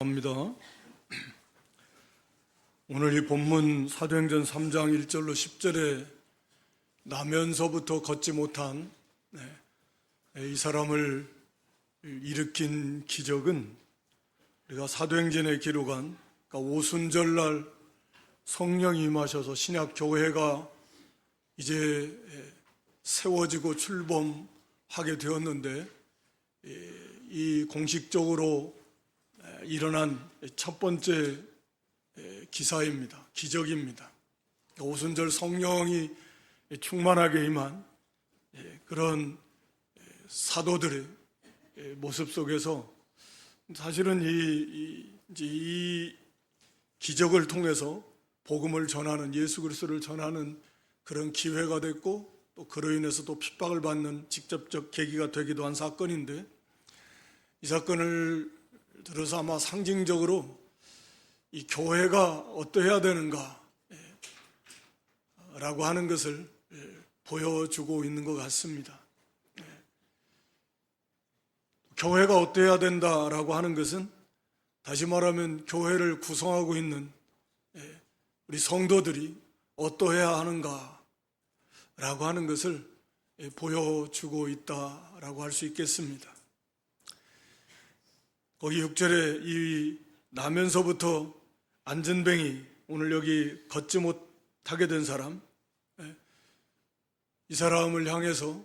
합니다. 오늘 이 본문 사도행전 3장 1절로 10절에 나면서부터 걷지 못한 이 사람을 일으킨 기적은 우리가 사도행전에 기록한 오순절날 성령이 임하셔서 신약 교회가 이제 세워지고 출범하게 되었는데, 이 공식적으로 일어난 첫 번째 기사입니다. 기적입니다. 오순절 성령이 충만하게 임한 그런 사도들의 모습 속에서 사실은 이 기적을 통해서 복음을 전하는, 예수 그리스도를 전하는 그런 기회가 됐고, 또 그로 인해서 또 핍박을 받는 직접적 계기가 되기도 한 사건인데, 이 사건을 들어서 아마 상징적으로 이 교회가 어떠해야 되는가 라고 하는 것을 보여주고 있는 것 같습니다. 교회가 어떠해야 된다라고 하는 것은 다시 말하면 교회를 구성하고 있는 우리 성도들이 어떠해야 하는가 라고 하는 것을 보여주고 있다라고 할 수 있겠습니다. 거기 6절에 이 나면서부터 안전뱅이, 오늘 여기 걷지 못하게 된 사람, 이 사람을 향해서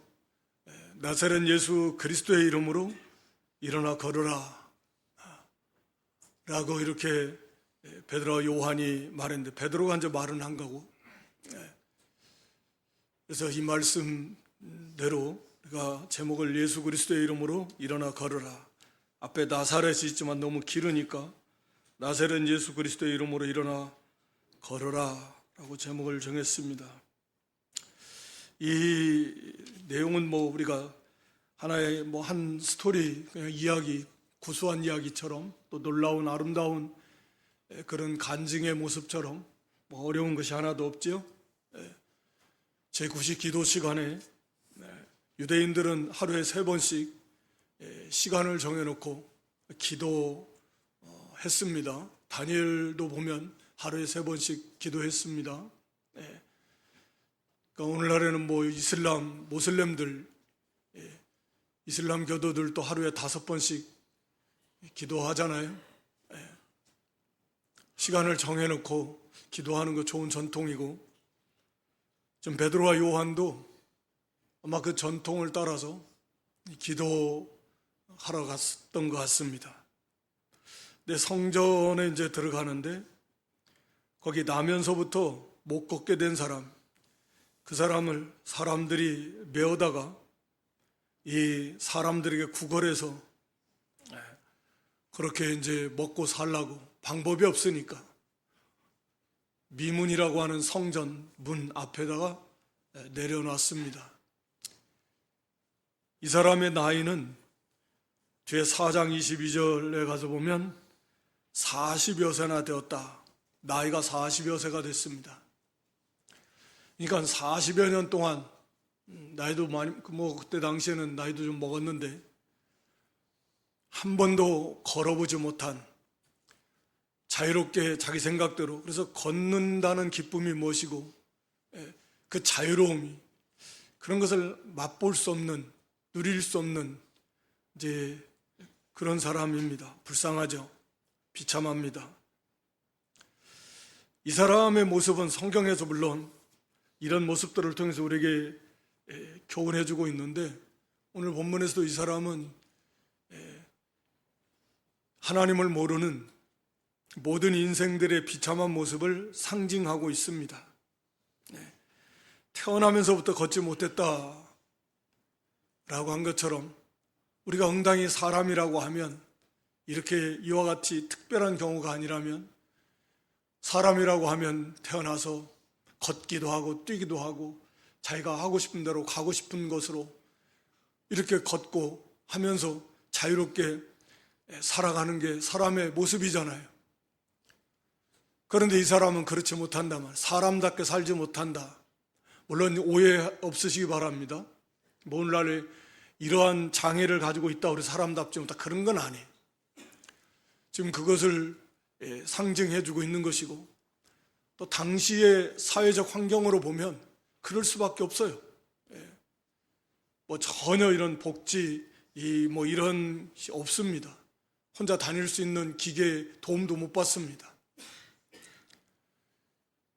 나사렛 예수 그리스도의 이름으로 일어나 걸으라 라고 이렇게 베드로와 요한이 말했는데, 베드로가 이제 말은 한 거고, 그래서 이 말씀대로 우리가 제목을 예수 그리스도의 이름으로 일어나 걸으라, 앞에 나사렛이 있지만 너무 길으니까 나사렛 예수 그리스도의 이름으로 일어나 걸어라 라고 제목을 정했습니다. 이 내용은 우리가 하나의 한 스토리, 그냥 이야기, 구수한 이야기처럼, 또 놀라운 아름다운 그런 간증의 모습처럼 어려운 것이 하나도 없죠. 제9시 기도 시간에 유대인들은 하루에 3번씩 시간을 정해놓고 기도했습니다. 다니엘도 보면 하루에 3번씩 기도했습니다. 그러니까 오늘날에는 이슬람, 모슬렘들, 이슬람 교도들도 하루에 5번씩 기도하잖아요. 시간을 정해놓고 기도하는 거 좋은 전통이고, 좀 베드로와 요한도 아마 그 전통을 따라서 기도하러 갔던 것 같습니다. 근데 성전에 이제 들어가는데, 거기 나면서부터 못 걷게 된 사람, 그 사람을 사람들이 메어다가 이 사람들에게 구걸해서 그렇게 이제 먹고 살라고, 방법이 없으니까 미문이라고 하는 성전 문 앞에다가 내려놨습니다. 이 사람의 나이는 뒤에 4장 22절에 가서 보면 40여 세나 되었다. 나이가 40여 세가 됐습니다. 그러니까 40여 년 동안, 나이도 많이, 그때 당시에는 나이도 좀 먹었는데, 한 번도 걸어보지 못한, 자유롭게 자기 생각대로, 그래서 걷는다는 기쁨이 무엇이고, 그 자유로움이, 그런 것을 맛볼 수 없는, 누릴 수 없는 이제 그런 사람입니다. 불쌍하죠. 비참합니다. 이 사람의 모습은 성경에서 물론 이런 모습들을 통해서 우리에게 교훈해주고 있는데, 오늘 본문에서도 이 사람은 하나님을 모르는 모든 인생들의 비참한 모습을 상징하고 있습니다. 태어나면서부터 걷지 못했다 라고 한 것처럼, 우리가 응당히 사람이라고 하면 이렇게 이와 같이 특별한 경우가 아니라면, 사람이라고 하면 태어나서 걷기도 하고 뛰기도 하고 자기가 하고 싶은 대로 가고 싶은 곳으로 이렇게 걷고 하면서 자유롭게 살아가는 게 사람의 모습이잖아요. 그런데 이 사람은 그렇지 못한다 말, 사람답게 살지 못한다. 물론 오해 없으시기 바랍니다. 오늘날에 이러한 장애를 가지고 있다고 해서 사람답지 못하다, 그런 건 아니에요. 지금 그것을 상징해주고 있는 것이고, 또 당시의 사회적 환경으로 보면 그럴 수밖에 없어요. 뭐 전혀 이런 복지 뭐 이런 없습니다. 혼자 다닐 수 있는 기계 도움도 못 받습니다.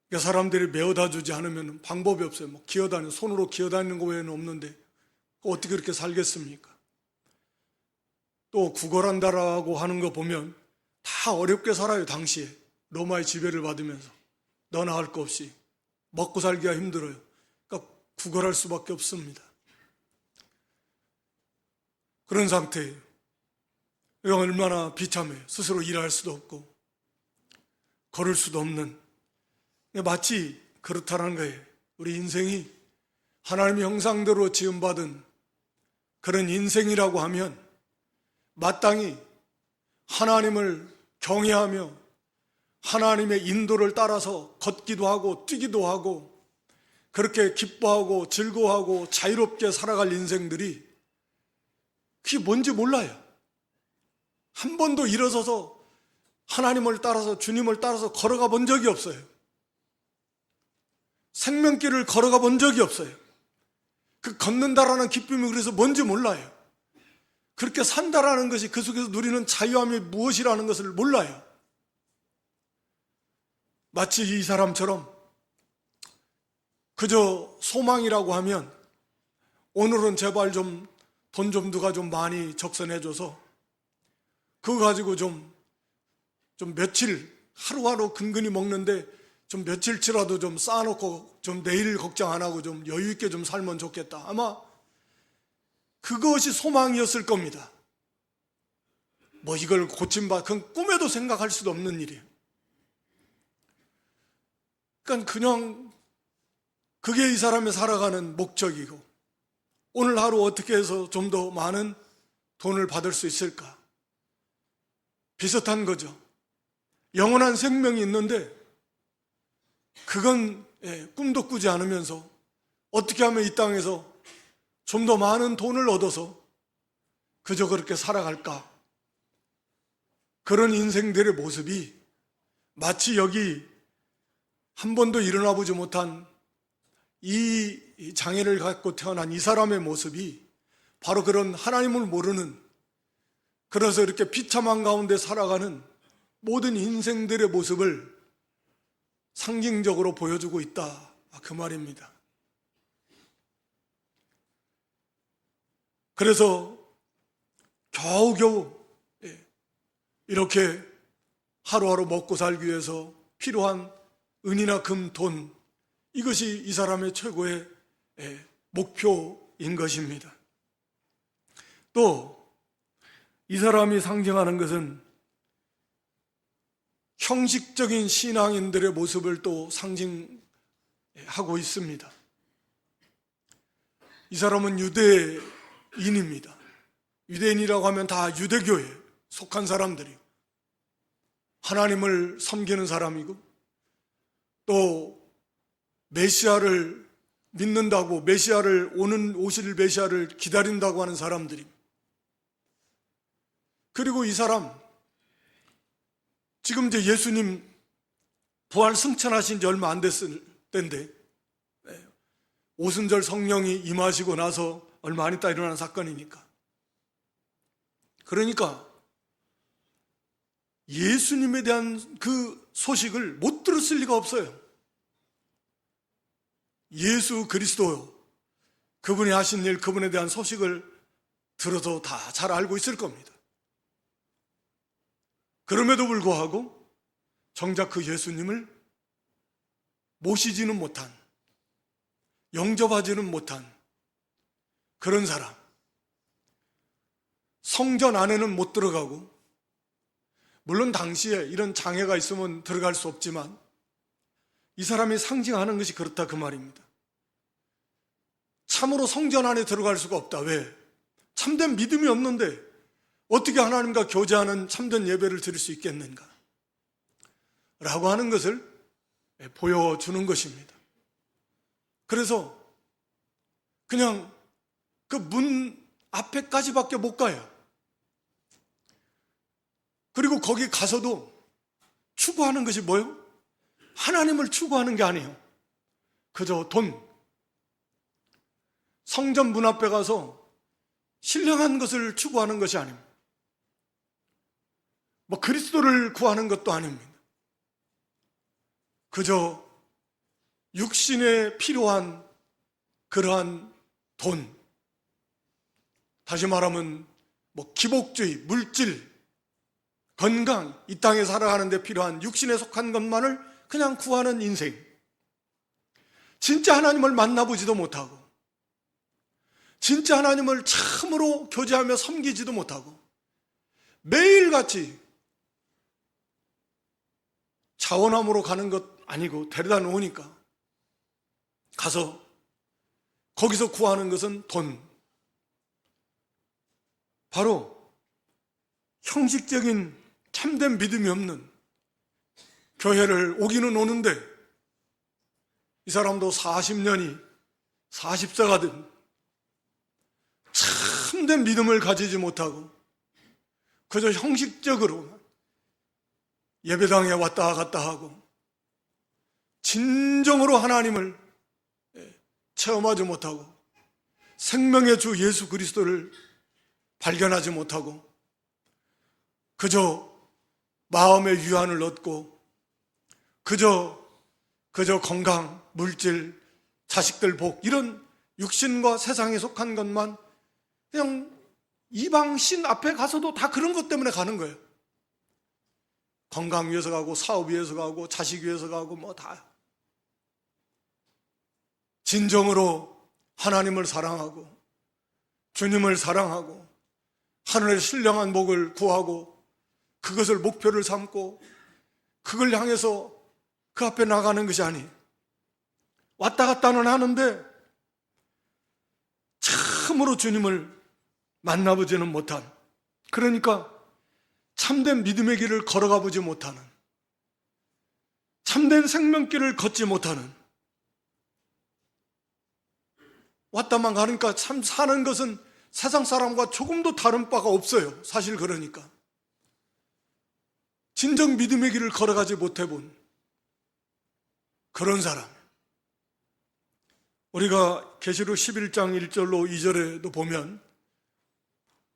그러니까 사람들이 메어다 주지 않으면 방법이 없어요. 뭐 손으로 기어다니는 거 외에는 없는데 어떻게 그렇게 살겠습니까? 또 구걸한다라고 하는 거 보면 다 어렵게 살아요. 당시에 로마의 지배를 받으면서 너나 할 거 없이 먹고 살기가 힘들어요. 그러니까 구걸할 수밖에 없습니다. 그런 상태예요. 이거 얼마나 비참해요. 스스로 일할 수도 없고 걸을 수도 없는, 마치 그렇다는 거예요. 우리 인생이 하나님의 형상대로 지음받은 그런 인생이라고 하면 마땅히 하나님을 경외하며 하나님의 인도를 따라서 걷기도 하고 뛰기도 하고 그렇게 기뻐하고 즐거워하고 자유롭게 살아갈 인생들이 그게 뭔지 몰라요. 한 번도 일어서서 하나님을 따라서 주님을 따라서 걸어가 본 적이 없어요. 생명길을 걸어가 본 적이 없어요. 그 걷는다라는 기쁨이 그래서 뭔지 몰라요. 그렇게 산다라는 것이 그 속에서 누리는 자유함이 무엇이라는 것을 몰라요. 마치 이 사람처럼 그저 소망이라고 하면 오늘은 제발 좀 돈 좀 누가 좀 많이 적선해줘서 그거 가지고 좀 며칠 하루하루 근근히 먹는데 좀 며칠치라도 좀 쌓아놓고 좀 내일 걱정 안 하고 좀 여유 있게 좀 살면 좋겠다. 아마 그것이 소망이었을 겁니다. 뭐 이걸 고침받, 그건 꿈에도 생각할 수도 없는 일이에요. 그러니까 그냥 그게 이 사람이 살아가는 목적이고 오늘 하루 어떻게 해서 좀 더 많은 돈을 받을 수 있을까? 비슷한 거죠. 영원한 생명이 있는데 그건 꿈도 꾸지 않으면서 어떻게 하면 이 땅에서 좀 더 많은 돈을 얻어서 그저 그렇게 살아갈까? 그런 인생들의 모습이 마치 여기 한 번도 일어나 보지 못한 이 장애를 갖고 태어난 이 사람의 모습이 바로 그런 하나님을 모르는, 그래서 이렇게 비참한 가운데 살아가는 모든 인생들의 모습을 상징적으로 보여주고 있다, 그 말입니다. 그래서 겨우겨우 이렇게 하루하루 먹고 살기 위해서 필요한 은이나 금, 돈, 이것이 이 사람의 최고의 목표인 것입니다. 또 이 사람이 상징하는 것은 형식적인 신앙인들의 모습을 또 상징하고 있습니다. 이 사람은 유대인입니다. 유대인이라고 하면 다 유대교에 속한 사람들이고 하나님을 섬기는 사람이고 또 메시아를 믿는다고, 메시아를 오실 메시아를 기다린다고 하는 사람들입니다. 그리고 이 사람 지금 이제 예수님 부활 승천하신 지 얼마 안 됐을 때인데 오순절 성령이 임하시고 나서 얼마 안 있다 일어난 사건이니까, 그러니까 예수님에 대한 그 소식을 못 들었을 리가 없어요. 예수 그리스도, 그분이 하신 일, 그분에 대한 소식을 들어서 다 잘 알고 있을 겁니다. 그럼에도 불구하고 정작 그 예수님을 모시지는 못한, 영접하지는 못한 그런 사람, 성전 안에는 못 들어가고, 물론 당시에 이런 장애가 있으면 들어갈 수 없지만 이 사람이 상징하는 것이 그렇다, 그 말입니다. 참으로 성전 안에 들어갈 수가 없다. 왜? 참된 믿음이 없는데 어떻게 하나님과 교제하는 참된 예배를 드릴 수 있겠는가? 라고 하는 것을 보여주는 것입니다. 그래서 그냥 그 문 앞에까지밖에 못 가요. 그리고 거기 가서도 추구하는 것이 뭐예요? 하나님을 추구하는 게 아니에요. 그저 돈. 성전 문 앞에 가서 신령한 것을 추구하는 것이 아닙니다. 뭐 그리스도를 구하는 것도 아닙니다. 그저 육신에 필요한 그러한 돈, 다시 말하면 뭐 기복주의, 물질, 건강, 이 땅에 살아가는 데 필요한 육신에 속한 것만을 그냥 구하는 인생. 진짜 하나님을 만나보지도 못하고, 진짜 하나님을 참으로 교제하며 섬기지도 못하고, 매일같이 자원함으로 가는 것 아니고 데려다 놓으니까 가서 거기서 구하는 것은 돈. 바로 형식적인 참된 믿음이 없는, 교회를 오기는 오는데 이 사람도 40년이 40세가 된 참된 믿음을 가지지 못하고 그저 형식적으로 예배당에 왔다 갔다 하고 진정으로 하나님을 체험하지 못하고 생명의 주 예수 그리스도를 발견하지 못하고 그저 마음의 위안을 얻고 그저 건강, 물질, 자식들 복, 이런 육신과 세상에 속한 것만 그냥 이방 신 앞에 가서도 다 그런 것 때문에 가는 거예요. 건강 위해서 가고, 사업 위해서 가고, 자식 위해서 가고, 뭐 다. 진정으로 하나님을 사랑하고 주님을 사랑하고 하늘의 신령한 복을 구하고 그것을 목표를 삼고 그걸 향해서 그 앞에 나가는 것이 아니, 왔다 갔다는 하는데 참으로 주님을 만나보지는 못한, 그러니까 참된 믿음의 길을 걸어가 보지 못하는, 참된 생명길을 걷지 못하는, 왔다만 가니까 참 사는 것은 세상 사람과 조금도 다른 바가 없어요. 사실 그러니까 진정 믿음의 길을 걸어가지 못해본 그런 사람. 우리가 계시록 11장 1절로 2절에도 보면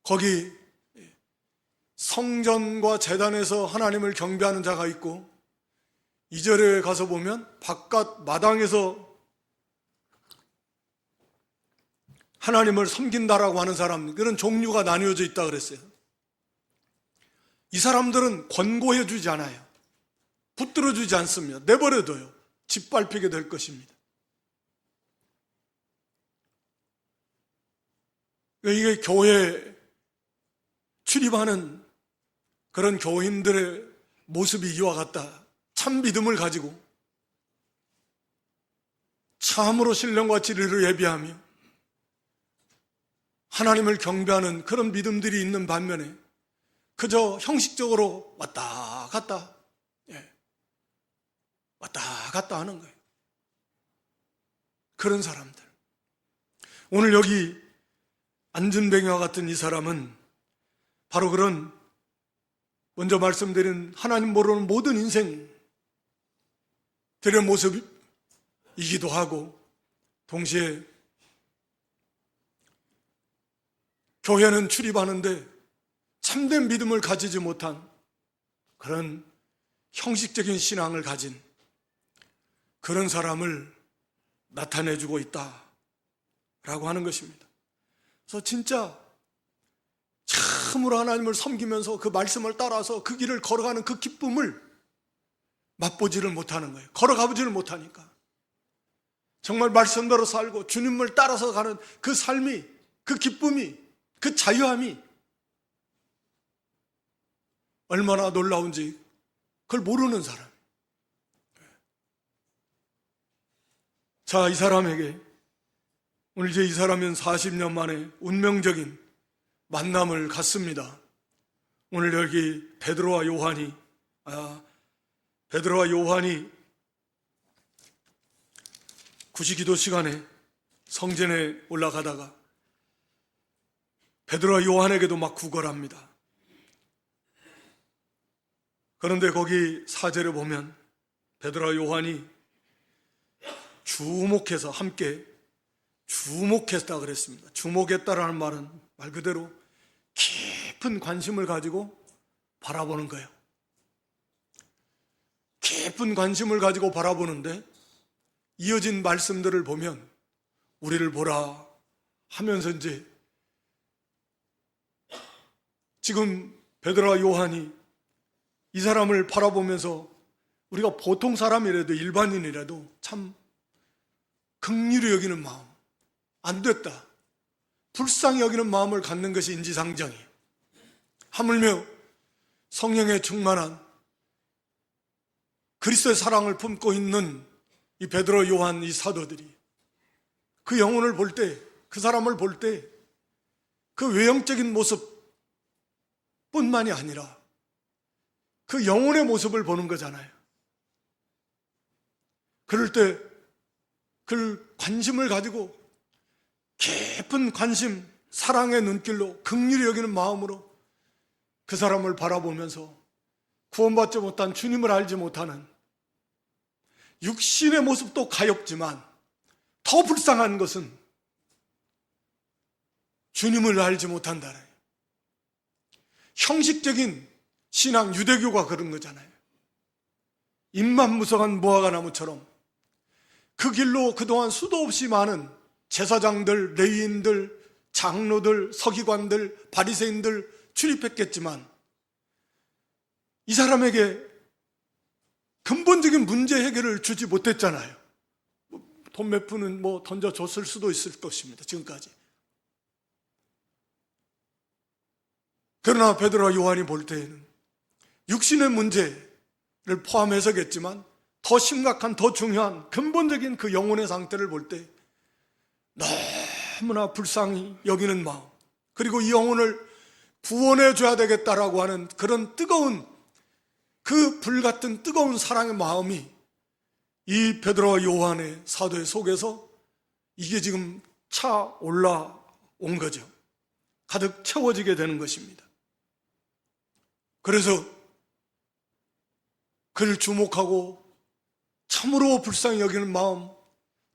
거기 성전과 제단에서 하나님을 경배하는 자가 있고 2절에 가서 보면 바깥 마당에서 하나님을 섬긴다라고 하는 사람, 그런 종류가 나뉘어져 있다 그랬어요. 이 사람들은 권고해 주지 않아요. 붙들어 주지 않습니다. 내버려둬요. 짓밟히게 될 것입니다. 이게 교회에 출입하는 그런 교인들의 모습이 이와 같다. 참 믿음을 가지고 참으로 신령과 진리를 예비하며 하나님을 경배하는 그런 믿음들이 있는 반면에 그저 형식적으로 왔다 갔다, 왔다 갔다 하는 거예요. 그런 사람들. 오늘 여기 안준뱅이와 같은 이 사람은 바로 그런, 먼저 말씀드린 하나님 모르는 모든 인생들의 모습이기도 하고, 동시에 교회는 출입하는데 참된 믿음을 가지지 못한 그런 형식적인 신앙을 가진 그런 사람을 나타내주고 있다라고 하는 것입니다. 그래서 진짜 참으로 하나님을 섬기면서 그 말씀을 따라서 그 길을 걸어가는 그 기쁨을 맛보지를 못하는 거예요. 걸어가보지를 못하니까. 정말 말씀대로 살고 주님을 따라서 가는 그 삶이, 그 기쁨이, 그 자유함이 얼마나 놀라운지 그걸 모르는 사람. 자, 이 사람에게 오늘 이제 이 사람은 40년 만에 운명적인 만남을 갖습니다. 오늘 여기 베드로와 요한이 구시기도 시간에 성전에 올라가다가 베드로와 요한에게도 막 구걸합니다. 그런데 거기 4절에 보면 베드로와 요한이 주목해서 함께 주목했다 그랬습니다. 주목했다라는 말은 말 그대로 깊은 관심을 가지고 바라보는 거예요. 깊은 관심을 가지고 바라보는데 이어진 말씀들을 보면 우리를 보라 하면서 이제 지금 베드로와 요한이 이 사람을 바라보면서 우리가 보통 사람이라도 일반인이라도 참 긍휼히 여기는 마음, 안 됐다, 불쌍히 여기는 마음을 갖는 것이 인지상정이에요. 하물며 성령에 충만한 그리스도의 사랑을 품고 있는 이 베드로, 요한, 이 사도들이 그 영혼을 볼 때, 그 사람을 볼 때 그 외형적인 모습뿐만이 아니라 그 영혼의 모습을 보는 거잖아요. 그럴 때 그 관심을 가지고 깊은 관심, 사랑의 눈길로 긍휼히 여기는 마음으로 그 사람을 바라보면서 구원받지 못한, 주님을 알지 못하는 육신의 모습도 가엾지만 더 불쌍한 것은 주님을 알지 못한다는, 형식적인 신앙, 유대교가 그런 거잖아요. 잎만 무성한 무화과 나무처럼 그 길로 그동안 수도 없이 많은 제사장들, 레위인들, 장로들, 서기관들, 바리새인들 출입했겠지만 이 사람에게 근본적인 문제 해결을 주지 못했잖아요. 돈 몇 푼은 던져줬을 수도 있을 것입니다, 지금까지. 그러나 베드로와 요한이 볼 때에는 육신의 문제를 포함해서겠지만 더 심각한, 더 중요한 근본적인 그 영혼의 상태를 볼 때 너무나 불쌍히 여기는 마음, 그리고 이 영혼을 구원해 줘야 되겠다라고 하는 그런 뜨거운, 그 불같은 뜨거운 사랑의 마음이 이 베드로와 요한의 사도의 속에서 이게 지금 차 올라온 거죠. 가득 채워지게 되는 것입니다. 그래서 그를 주목하고 참으로 불쌍히 여기는 마음,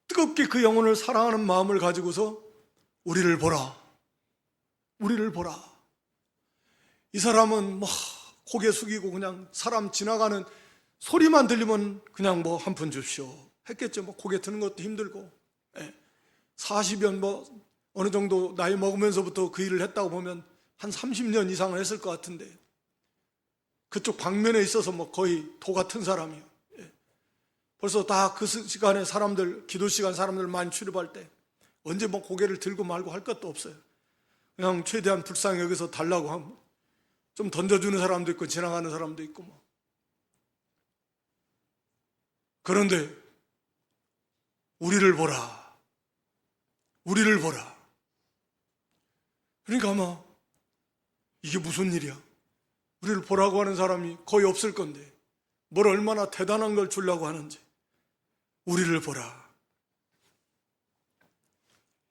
뜨겁게 그 영혼을 사랑하는 마음을 가지고서 우리를 보라, 우리를 보라. 이 사람은 고개 숙이고 그냥 사람 지나가는 소리만 들리면 그냥 한 푼 줍시오 했겠죠. 고개 드는 것도 힘들고, 40년 어느 정도 나이 먹으면서부터 그 일을 했다고 보면 한 30년 이상을 했을 것 같은데, 그쪽 방면에 있어서 거의 도 같은 사람이에요. 벌써 다 그 시간에 사람들, 기도 시간 사람들 많이 출입할 때 언제 고개를 들고 말고 할 것도 없어요. 그냥 최대한 불쌍히 여기서 달라고 하면 좀 던져주는 사람도 있고 지나가는 사람도 있고 그런데 우리를 보라, 우리를 보라. 그러니까 아마 이게 무슨 일이야? 우리를 보라고 하는 사람이 거의 없을 건데 뭘 얼마나 대단한 걸 주려고 하는지, 우리를 보라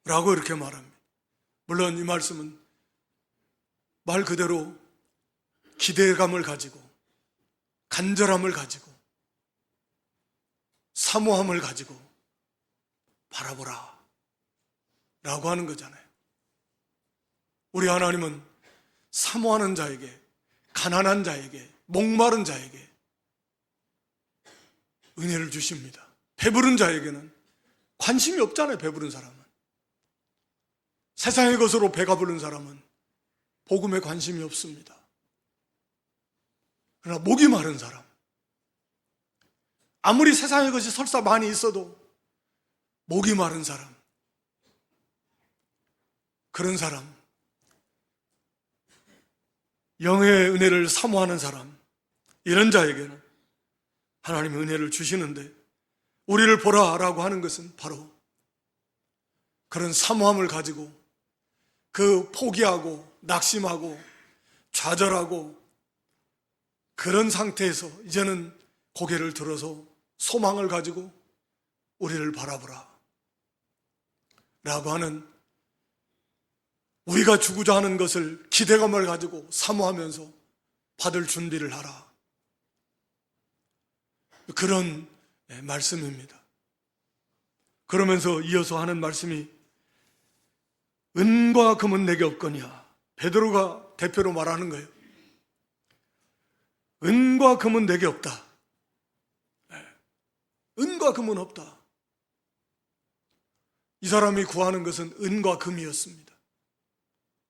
라고 이렇게 말합니다. 물론 이 말씀은 말 그대로 기대감을 가지고, 간절함을 가지고, 사모함을 가지고 바라보라 라고 하는 거잖아요. 우리 하나님은 사모하는 자에게, 가난한 자에게, 목마른 자에게 은혜를 주십니다. 배부른 자에게는 관심이 없잖아요. 배부른 사람은, 세상의 것으로 배가 부른 사람은 복음에 관심이 없습니다. 그러나 목이 마른 사람, 아무리 세상의 것이 설사 많이 있어도 목이 마른 사람, 그런 사람, 영의 은혜를 사모하는 사람, 이런 자에게는 하나님의 은혜를 주시는데, 우리를 보라라고 하는 것은 바로 그런 사모함을 가지고 그 포기하고 낙심하고 좌절하고 그런 상태에서 이제는 고개를 들어서 소망을 가지고 우리를 바라보라 라고 하는, 우리가 주고자 하는 것을 기대감을 가지고 사모하면서 받을 준비를 하라, 그런 말씀입니다. 그러면서 이어서 하는 말씀이 은과 금은 내게 없거니와, 베드로가 대표로 말하는 거예요. 은과 금은 내게 없다. 은과 금은 없다. 이 사람이 구하는 것은 은과 금이었습니다.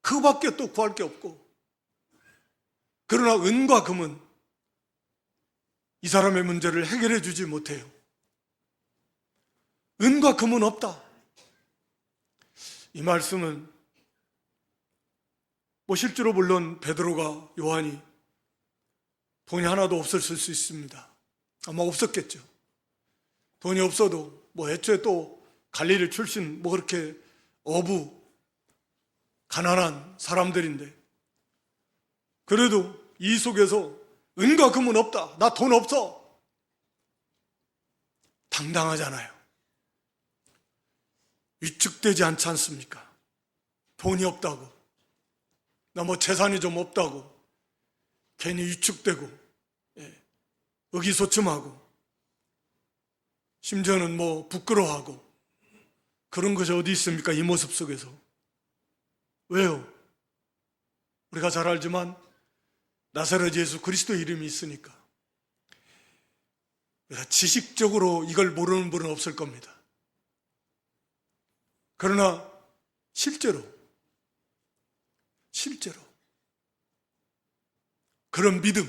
그밖에 또 구할 게 없고, 그러나 은과 금은 이 사람의 문제를 해결해 주지 못해요. 은과 금은 없다. 이 말씀은 실제로 물론 베드로가, 요한이 돈이 하나도 없었을 수 있습니다. 아마 없었겠죠. 돈이 없어도 애초에 또 갈릴리 출신 그렇게 어부 가난한 사람들인데, 그래도 이 속에서 은과 금은 없다, 나 돈 없어, 당당하잖아요. 위축되지 않지 않습니까? 돈이 없다고, 나 재산이 좀 없다고 괜히 위축되고 의기소침하고 심지어는 부끄러워하고 그런 것이 어디 있습니까? 이 모습 속에서. 왜요? 우리가 잘 알지만 나사렛 예수 그리스도의 이름이 있으니까. 지식적으로 이걸 모르는 분은 없을 겁니다. 그러나 실제로 그런 믿음,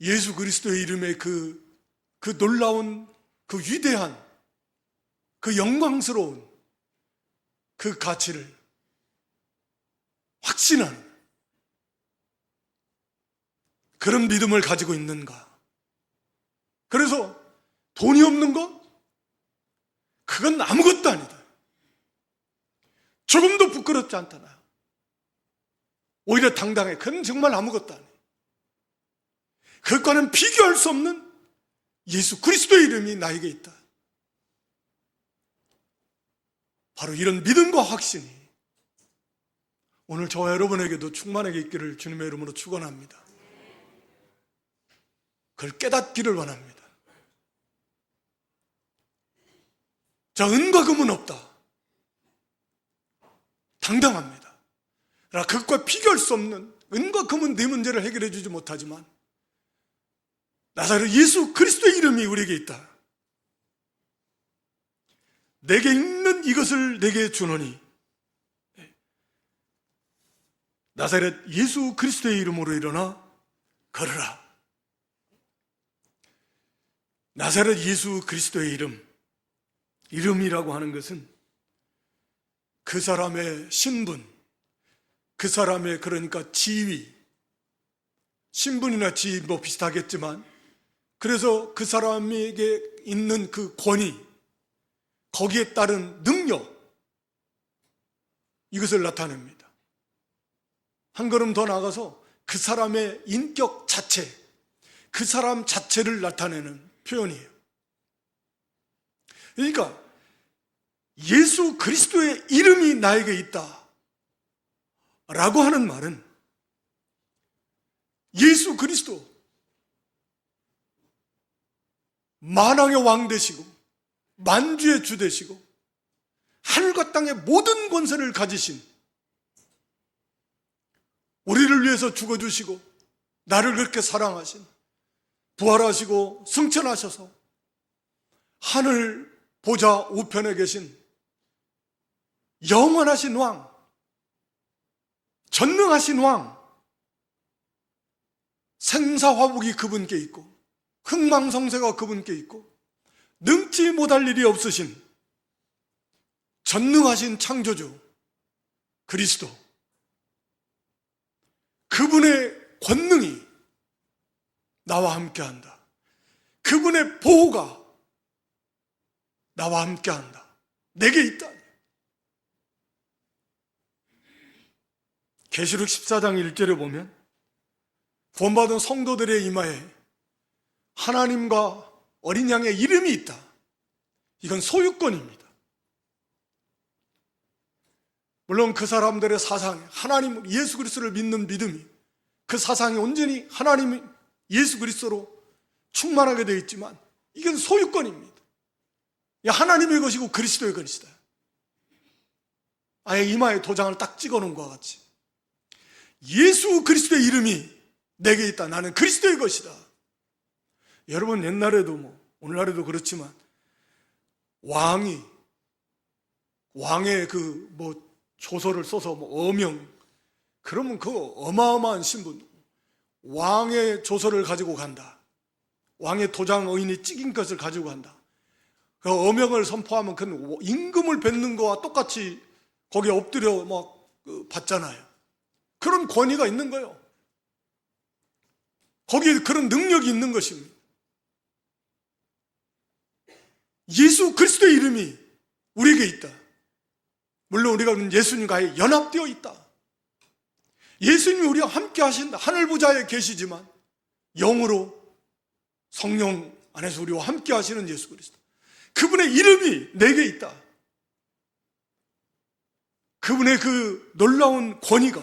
예수 그리스도의 이름의 그 놀라운, 그 위대한, 그 영광스러운 그 가치를 확신하는 그런 믿음을 가지고 있는가? 그래서 돈이 없는 것? 그건 아무것도 아니다. 조금도 부끄럽지 않다. 나 오히려 당당해. 그건 정말 아무것도 아니에요. 그것과는 비교할 수 없는 예수 그리스도의 이름이 나에게 있다. 바로 이런 믿음과 확신이 오늘 저와 여러분에게도 충만하게 있기를 주님의 이름으로 축원합니다. 그걸 깨닫기를 원합니다. 자, 은과 금은 없다. 당당합니다. 그러나 그것과 비교할 수 없는, 은과 금은 내 문제를 해결해 주지 못하지만 나사렛 예수 그리스도의 이름이 우리에게 있다. 내게 있는 이것을 내게 주노니 나사렛 예수 그리스도의 이름으로 일어나 걸으라. 나사렛 예수 그리스도의 이름이라고 하는 것은 그 사람의 신분, 그 사람의 그러니까 지위, 신분이나 지위 비슷하겠지만, 그래서 그 사람에게 있는 그 권위, 거기에 따른 능력, 이것을 나타냅니다. 한 걸음 더 나아가서 그 사람의 인격 자체, 그 사람 자체를 나타내는 표현이에요. 그러니까 예수 그리스도의 이름이 나에게 있다 라고 하는 말은 예수 그리스도 만왕의 왕 되시고 만주의 주 되시고 하늘과 땅의 모든 권세를 가지신, 우리를 위해서 죽어주시고 나를 그렇게 사랑하신, 부활하시고 승천하셔서 하늘 보좌 우편에 계신 영원하신 왕, 전능하신 왕, 생사화복이 그분께 있고 흥망성쇠가 그분께 있고 능치 못할 일이 없으신 전능하신 창조주 그리스도, 그분의 권능이 나와 함께한다. 그분의 보호가 나와 함께한다. 내게 있다. 계시록 14장 1절에 보면 구원받은 성도들의 이마에 하나님과 어린 양의 이름이 있다. 이건 소유권입니다. 물론 그 사람들의 사상, 하나님 예수 그리스도를 믿는 믿음이, 그 사상이 온전히 하나님 예수 그리스도로 충만하게 되어 있지만 이건 소유권입니다. 하나님의 것이고 그리스도의 것이다. 아예 이마에 도장을 딱 찍어놓은 것과 같이 예수 그리스도의 이름이 내게 있다. 나는 그리스도의 것이다. 여러분, 옛날에도 오늘날에도 그렇지만 왕의 조서를 써서 어명, 그러면 그 어마어마한 신분, 왕의 조서를 가지고 간다. 왕의 도장 의인이 찍은 것을 가지고 간다. 그 어명을 선포하면 그 임금을 뵙는 거와 똑같이 거기에 엎드려 받잖아요. 그런 권위가 있는 거예요. 거기에 그런 능력이 있는 것입니다. 예수 그리스도의 이름이 우리에게 있다. 물론 우리가 예수님과의 연합되어 있다. 예수님이 우리와 함께 하신다. 하늘보좌에 계시지만 영으로 성령 안에서 우리와 함께 하시는 예수 그리스도, 그분의 이름이 내게 있다. 그분의 그 놀라운 권위가,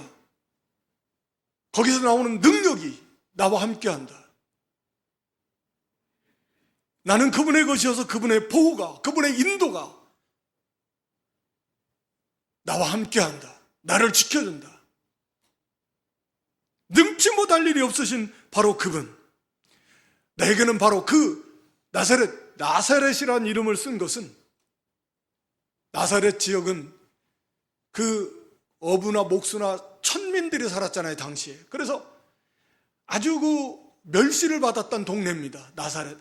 거기서 나오는 능력이 나와 함께 한다. 나는 그분의 것이어서 그분의 보호가, 그분의 인도가 나와 함께 한다. 나를 지켜준다. 능치 못할 일이 없으신 바로 그분, 나에게는 바로 그 나사렛이라는 이름을 쓴 것은, 나사렛 지역은 그 어부나 목수나 천민들이 살았잖아요, 당시에. 그래서 아주 그 멸시를 받았던 동네입니다, 나사렛.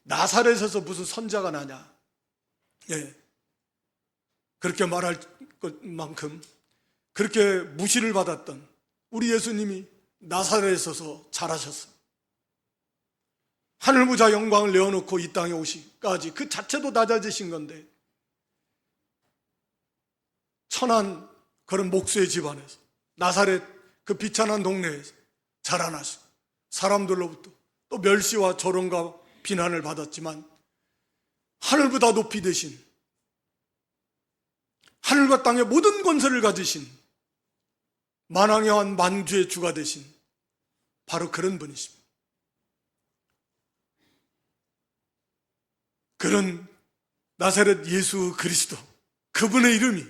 나사렛에서 무슨 선자가 나냐, 그렇게 말할 것만큼 그렇게 무시를 받았던 우리 예수님이 나사렛에서 자라셨어요. 하늘보좌 영광을 내어놓고 이 땅에 오시기까지 그 자체도 낮아지신 건데, 천한 그런 목수의 집안에서, 나사렛 그 비천한 동네에서 자라나서 사람들로부터 또 멸시와 조롱과 비난을 받았지만, 하늘보다 높이 되신, 하늘과 땅의 모든 권세를 가지신, 만왕의 왕 만주의 주가 되신 바로 그런 분이십니다. 그런 나사렛 예수 그리스도, 그분의 이름이,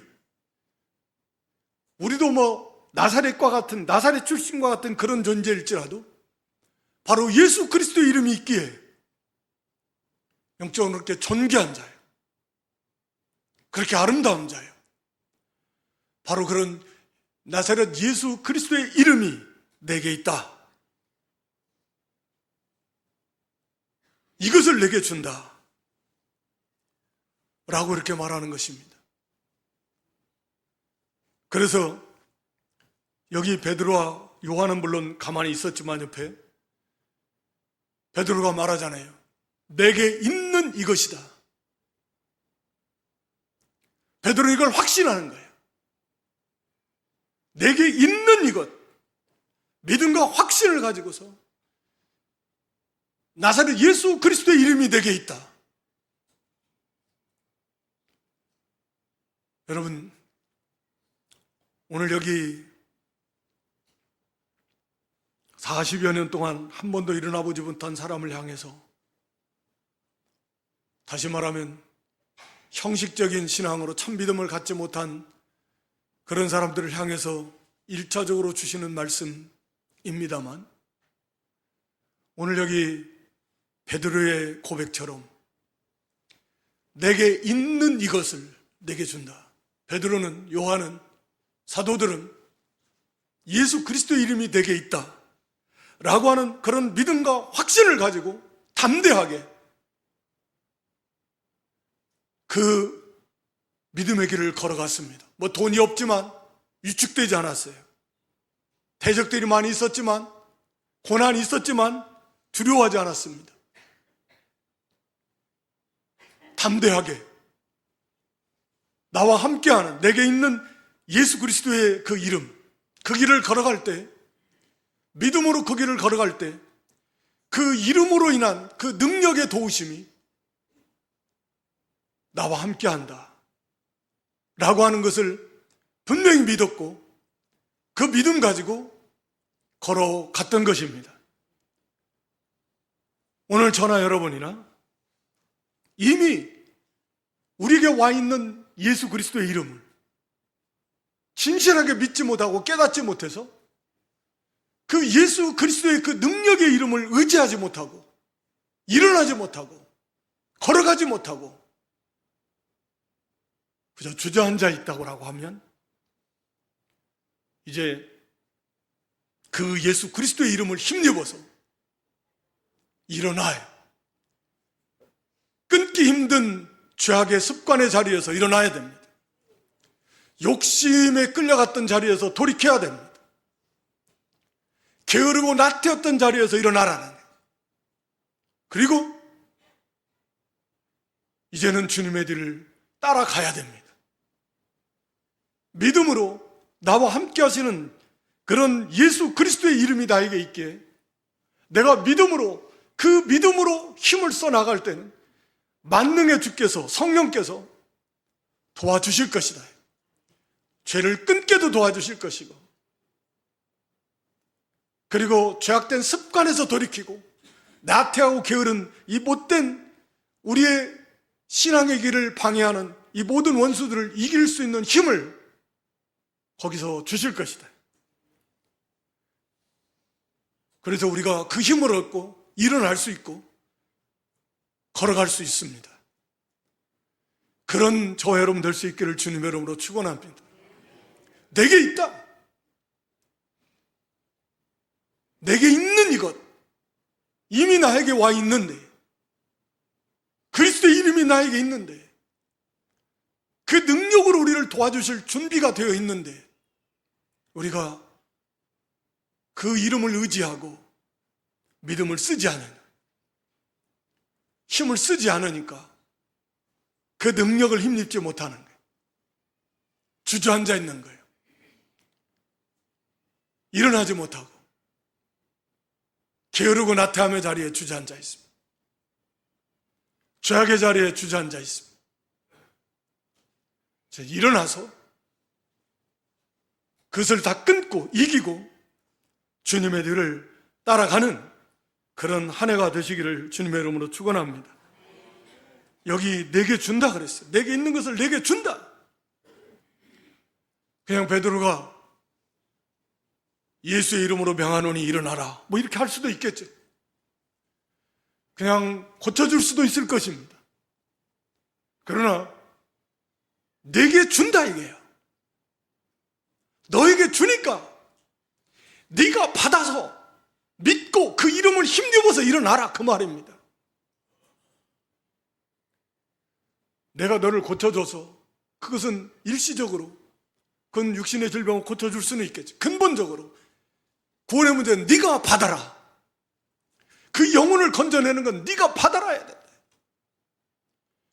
우리도 나사렛과 같은, 나사렛 출신과 같은 그런 존재일지라도 바로 예수 그리스도의 이름이 있기에 영적으로 그렇게 존귀한 자예요. 그렇게 아름다운 자예요. 바로 그런 나사렛 예수 그리스도의 이름이 내게 있다. 이것을 내게 준다. 라고 이렇게 말하는 것입니다. 그래서 여기 베드로와 요한은 물론 가만히 있었지만 옆에 베드로가 말하잖아요. 내게 있는 이것이다. 베드로는 이걸 확신하는 거예요. 내게 있는 이것, 믿음과 확신을 가지고서 나사렛 예수 그리스도의 이름이 내게 있다. 여러분, 오늘 여기 40여 년 동안 한 번도 일어나 보지 못한 사람을 향해서, 다시 말하면 형식적인 신앙으로 참 믿음을 갖지 못한 그런 사람들을 향해서 1차적으로 주시는 말씀입니다만, 오늘 여기 베드로의 고백처럼 내게 있는 이것을 내게 준다. 베드로는, 요한은, 사도들은 예수 그리스도의 이름이 내게 있다 라고 하는 그런 믿음과 확신을 가지고 담대하게 그 믿음의 길을 걸어갔습니다. 돈이 없지만 위축되지 않았어요. 대적들이 많이 있었지만, 고난이 있었지만 두려워하지 않았습니다. 담대하게 나와 함께하는, 내게 있는 예수 그리스도의 그 이름, 그 길을 걸어갈 때, 믿음으로 그 길을 걸어갈 때 그 이름으로 인한 그 능력의 도우심이 나와 함께한다 라고 하는 것을 분명히 믿었고, 그 믿음 가지고 걸어갔던 것입니다. 오늘 저나 여러분이나 이미 우리에게 와 있는 예수 그리스도의 이름을 진실하게 믿지 못하고 깨닫지 못해서 그 예수 그리스도의 그 능력의 이름을 의지하지 못하고 일어나지 못하고 걸어가지 못하고 그저 주저앉아 있다고 하면 이제 그 예수 그리스도의 이름을 힘입어서 일어나요. 끊기 힘든 죄악의 습관의 자리에서 일어나야 됩니다. 욕심에 끌려갔던 자리에서 돌이켜야 됩니다. 게으르고 나태웠던 자리에서 일어나라는 거예요. 그리고 이제는 주님의 뒤를 따라가야 됩니다. 믿음으로 나와 함께 하시는 그런 예수 그리스도의 이름이 나에게 있기에 내가 믿음으로 그 믿음으로 힘을 써 나갈 때는 만능의 주께서 성령께서 도와주실 것이다. 죄를 끊게도 도와주실 것이고 그리고 죄악된 습관에서 돌이키고 나태하고 게으른 이 못된 우리의 신앙의 길을 방해하는 이 모든 원수들을 이길 수 있는 힘을 거기서 주실 것이다. 그래서 우리가 그 힘을 얻고 일어날 수 있고 걸어갈 수 있습니다. 그런 저와 여러분 될 수 있기를 주님의 이름으로 축원합니다. 내게 있다. 내게 있는 이것 이미 나에게 와 있는데 그리스도의 이름이 나에게 있는데 그 능력으로 우리를 도와주실 준비가 되어 있는데 우리가 그 이름을 의지하고 믿음을 쓰지 않으니 힘을 쓰지 않으니까 그 능력을 힘입지 못하는 거예요. 주저앉아 있는 거예요. 일어나지 못하고 게으르고 나태함의 자리에 주저앉아 있습니다. 죄악의 자리에 주저앉아 있습니다. 일어나서 그것을 다 끊고 이기고 주님의 뒤를 따라가는 그런 한 해가 되시기를 주님의 이름으로 축원합니다. 여기 내게 준다 그랬어요. 내게 있는 것을 내게 준다. 그냥 베드로가 예수의 이름으로 명하노니 일어나라 뭐 이렇게 할 수도 있겠죠. 그냥 고쳐줄 수도 있을 것입니다. 그러나 내게 준다 이게요. 너에게 주니까 네가 받아서 믿고 그 이름을 힘입어서 일어나라 그 말입니다. 내가 너를 고쳐줘서 그것은 일시적으로 그건 육신의 질병을 고쳐줄 수는 있겠지. 근본적으로 구원의 문제는 네가 받아라. 그 영혼을 건져내는 건 네가 받아라야 된다.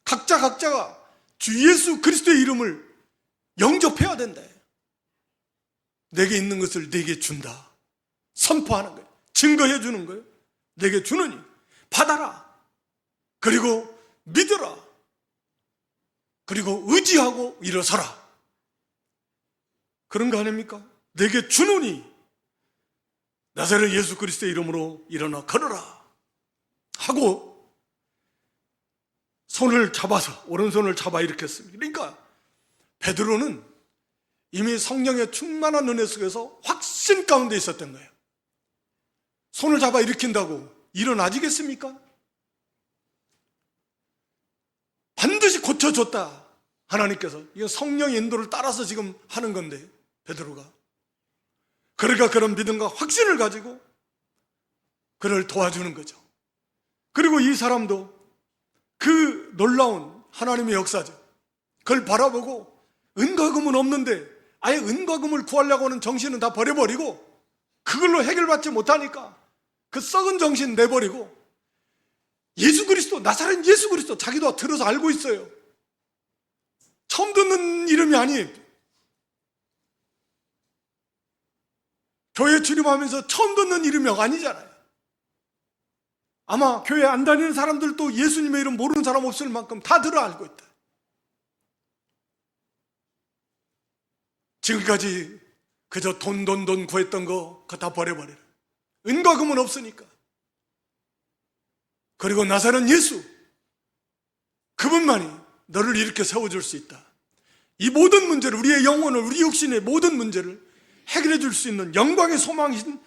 각자가 주 예수 그리스도의 이름을 영접해야 된다. 내게 있는 것을 내게 준다. 선포하는 거예요. 증거해 주는 거예요. 내게 주느니 받아라. 그리고 믿어라. 그리고 의지하고 일어서라. 그런 거 아닙니까? 내게 주느니 나사렛 예수 그리스도의 이름으로 일어나 걸어라 하고 손을 잡아서 오른손을 잡아 일으켰습니다. 그러니까 베드로는 이미 성령의 충만한 은혜 속에서 확신 가운데 있었던 거예요. 손을 잡아 일으킨다고 일어나지겠습니까? 반드시 고쳐줬다. 하나님께서 이거 성령의 인도를 따라서 지금 하는 건데 베드로가 그러니까 그런 믿음과 확신을 가지고 그를 도와주는 거죠. 그리고 이 사람도 그 놀라운 하나님의 역사죠. 그걸 바라보고 은과 금은 없는데 아예 은과 금을 구하려고 하는 정신은 다 버려버리고 그걸로 해결받지 못하니까 그 썩은 정신 내버리고 예수 그리스도, 나사렛 예수 그리스도 자기도 들어서 알고 있어요. 처음 듣는 이름이 아니에요. 교회 출입하면서 처음 듣는 이름이 아니잖아요. 아마 교회 안 다니는 사람들도 예수님의 이름 모르는 사람 없을 만큼 다 들어 알고 있다. 지금까지 그저 돈 구했던 거 그거 다 버려버려요. 은과 금은 없으니까 그리고 나사렛 예수, 그분만이 너를 이렇게 세워줄 수 있다. 이 모든 문제를, 우리의 영혼을, 우리 육신의 모든 문제를 해결해 줄 수 있는 영광의 소망이신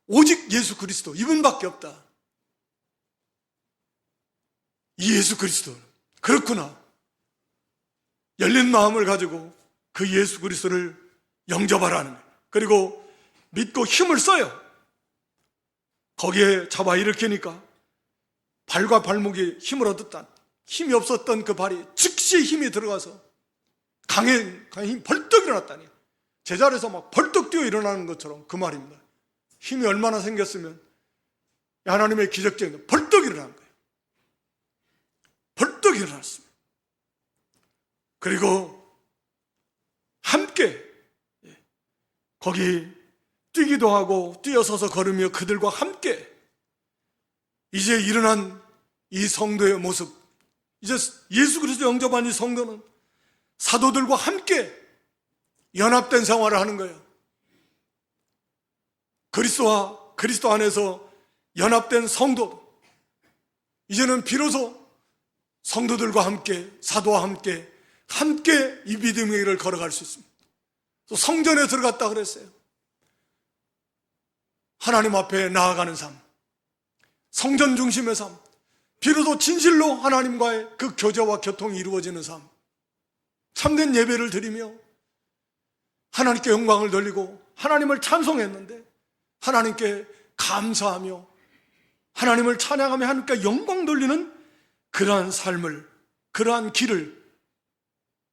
오직 예수 그리스도, 이분밖에 없다. 이 예수 그리스도, 그렇구나. 열린 마음을 가지고 그 예수 그리스도를 영접하라는 거예요. 그리고 믿고 힘을 써요. 거기에 잡아 일으키니까 발과 발목이 힘을 얻었다. 힘이 없었던 그 발이 즉시 힘이 들어가서 강한 힘이 벌떡 일어났다니. 제자리에서 막 벌떡 뛰어 일어나는 것처럼 그 말입니다. 힘이 얼마나 생겼으면 하나님의 기적적인 벌떡 일어난 거예요. 벌떡 일어났습니다. 그리고 함께 거기 뛰기도 하고 뛰어서서 걸으며 그들과 함께 이제 일어난 이 성도의 모습, 이제 예수 그리스도 영접한 이 성도는 사도들과 함께 연합된 생활을 하는 거예요. 그리스도와 그리스도 안에서 연합된 성도, 이제는 비로소 성도들과 함께, 사도와 함께 이 믿음의 길을 걸어갈 수 있습니다. 또 성전에 들어갔다 그랬어요. 하나님 앞에 나아가는 삶, 성전 중심의 삶, 비로소 진실로 하나님과의 그 교제와 교통이 이루어지는 삶, 참된 예배를 드리며 하나님께 영광을 돌리고 하나님을 찬송했는데 하나님께 감사하며 하나님을 찬양하며 하나님께 영광 돌리는 그러한 삶을, 그러한 길을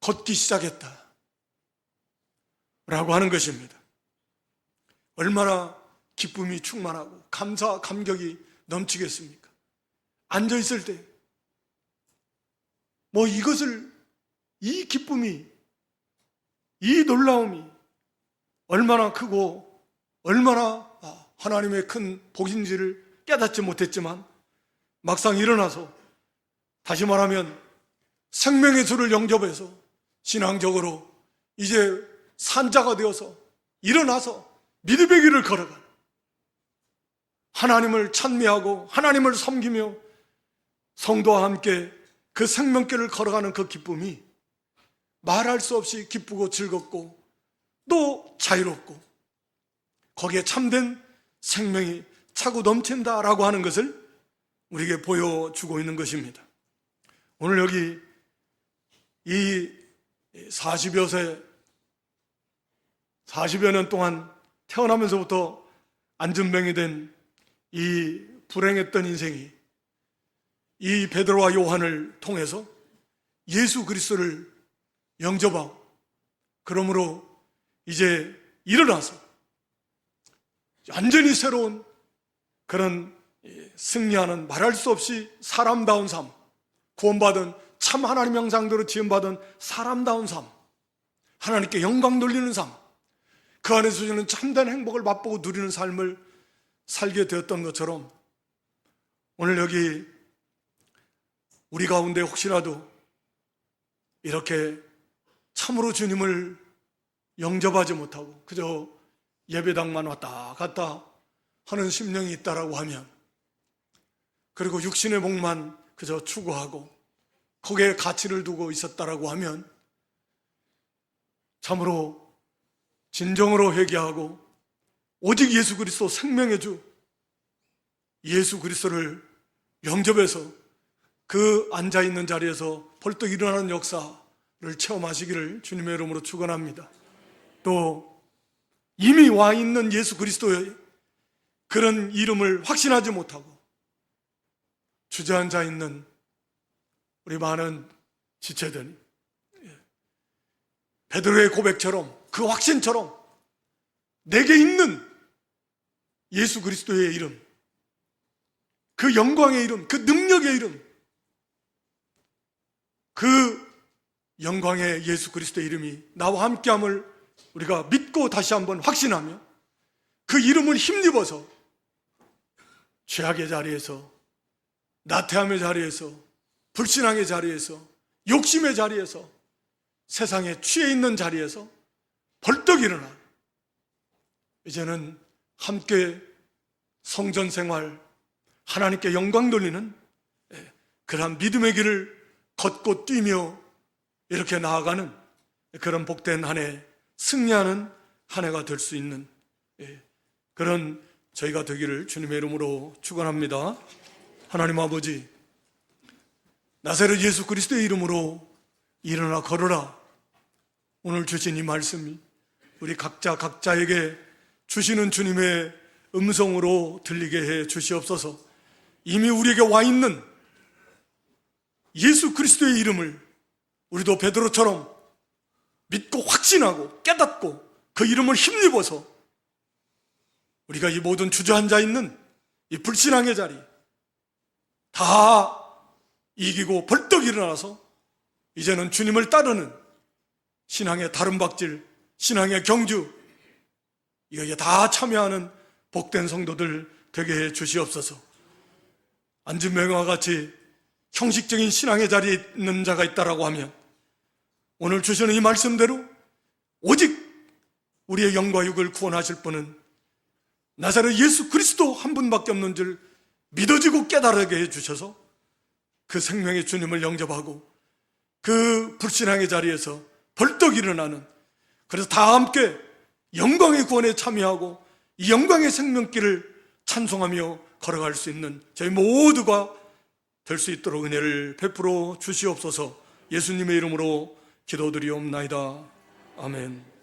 걷기 시작했다 라고 하는 것입니다. 얼마나 기쁨이 충만하고 감사, 감격이 넘치겠습니까? 앉아있을 때 이 기쁨이, 이 놀라움이 얼마나 크고 얼마나 하나님의 큰 복인지를 깨닫지 못했지만 막상 일어나서, 다시 말하면 생명의 주를 영접해서 신앙적으로 이제 산자가 되어서 일어나서 믿음의 길을 걸어가는, 하나님을 찬미하고 하나님을 섬기며 성도와 함께 그 생명길을 걸어가는 그 기쁨이 말할 수 없이 기쁘고 즐겁고 또 자유롭고 거기에 참된 생명이 차고 넘친다라고 하는 것을 우리에게 보여주고 있는 것입니다. 오늘 여기 이 40여 년 동안 태어나면서부터 안전병이 된 이 불행했던 인생이 이 베드로와 요한을 통해서 예수 그리스도를 영접하고, 그러므로 이제 일어나서 완전히 새로운 그런 승리하는, 말할 수 없이 사람다운 삶, 구원받은 참 하나님 형상대로 지음받은 사람다운 삶, 하나님께 영광 돌리는 삶, 그 안에서 저는 참된 행복을 맛보고 누리는 삶을 살게 되었던 것처럼, 오늘 여기 우리 가운데 혹시라도 이렇게 참으로 주님을 영접하지 못하고 그저 예배당만 왔다 갔다 하는 심령이 있다라고 하면, 그리고 육신의 복만 그저 추구하고 거기에 가치를 두고 있었다라고 하면, 참으로 진정으로 회개하고 오직 예수 그리스도 생명의 주 예수 그리스도를 영접해서 그 앉아있는 자리에서 벌떡 일어나는 역사를 체험하시기를 주님의 이름으로 축원합니다. 또 이미 와 있는 예수 그리스도의 그런 이름을 확신하지 못하고 주저앉아 있는 우리 많은 지체들, 베드로의 고백처럼, 그 확신처럼 내게 있는 예수 그리스도의 이름, 그 영광의 이름, 그 능력의 이름, 그 영광의 예수 그리스도의 이름이 나와 함께함을 우리가 믿고 다시 한번 확신하며 그 이름을 힘입어서 죄악의 자리에서, 나태함의 자리에서, 불신앙의 자리에서, 욕심의 자리에서, 세상에 취해 있는 자리에서 벌떡 일어나 이제는 함께 성전 생활, 하나님께 영광 돌리는 그러한 믿음의 길을 걷고 뛰며 이렇게 나아가는 그런 복된 한 해, 승리하는 한 해가 될 수 있는 그런 저희가 되기를 주님의 이름으로 축원합니다. 하나님 아버지, 나사렛 예수 그리스도의 이름으로 일어나 걸어라. 오늘 주신 이 말씀이 우리 각자에게 주시는 주님의 음성으로 들리게 해 주시옵소서. 이미 우리에게 와 있는 예수 그리스도의 이름을 우리도 베드로처럼 믿고 확신하고 깨닫고 그 이름을 힘입어서 우리가 이 모든 주저앉아 있는 이 불신앙의 자리 다 이기고 벌떡 일어나서 이제는 주님을 따르는 신앙의 다름박질, 신앙의 경주, 이거에 다 참여하는 복된 성도들 되게 해 주시옵소서. 안진명과 같이 형식적인 신앙의 자리에 있는 자가 있다라고 하면 오늘 주시는 이 말씀대로 오직 우리의 영과 육을 구원하실 분은 나사렛 예수 그리스도 한 분밖에 없는 줄 믿어지고 깨달게 해주셔서 그 생명의 주님을 영접하고 그 불신앙의 자리에서 벌떡 일어나는, 그래서 다 함께 영광의 구원에 참여하고 이 영광의 생명길을 찬송하며 걸어갈 수 있는 저희 모두가 될 수 있도록 은혜를 베풀어 주시옵소서. 예수님의 이름으로 기도드리옵나이다. 아멘.